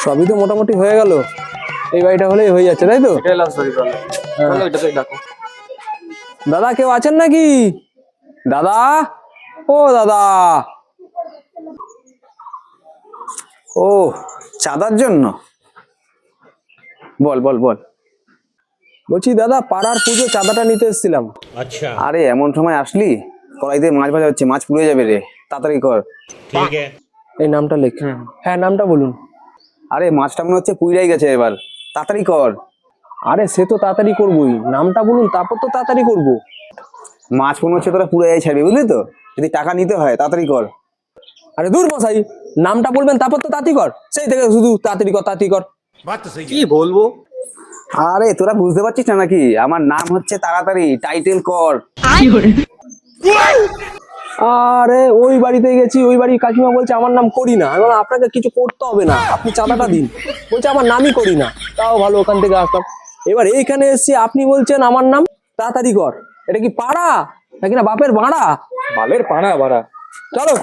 সবই তো মোটামুটি হয়ে গেল, এই বাড়িটা হলেই হয়ে যাচ্ছে, তাই তো? দাদা কেউ আছেন নাকি? দাদা, ও দাদা। ও, চাঁদার জন্য? বল বল বল। বলছি দাদা, পাড়ার পুজো চাঁদাটা নিতে এসেছিলাম। अच्छा আরে এমন সময় আসলি? কড়াইতে মাছ ভাজা হচ্ছে, মাছ পুড়ে যাবে রে, তাড়াতাড়ি কর। ठीक है। এই নামটা লেখ। হ্যাঁ, নামটা বলুন। আরে মাছটা মনে হচ্ছে পুড়েই গেছে, এবার তাড়াতাড়ি কর। আরে সে তো তাড়াতাড়ি করবোই, নামটা বলুন তারপর তো তাড়াতাড়ি করবো। মাছ মনে হচ্ছে তোরা পুড়ে যাই ছাড়বি, বুঝলি তো? যদি টাকা নিতে হয় তাড়াতাড়ি কর। আরে দূর মশাই, নামটা বলবেন তারপর তো তাড়াতাড়ি কর, সেই থেকে শুধু তাড়াতাড়ি কর তাড়াতাড়ি কর। बात तो सही কি বলবো? আরে তোরা বুঝতে পারছিস না নাকি? আমার নাম হচ্ছে তাড়াতাড়ি, টাইটেল কর। আরে ওই বাড়িতে গেছি, ওই বাড়ির কাকিমা বলছে আমার নাম করি না, এবং আপনাকে কিছু করতে হবে না, আপনি চাঁদাটা দিন। বলছে আমার নামই করি না, তাও ভালো, ওখান থেকে আসলাম। এবার এইখানে এসছি, আপনি বলছেন আমার নাম তাড়াতাড়ি কর। এটা কি পাড়া নাকি না বাপের ভাড়া? বালের পানা বাড়া। চলো।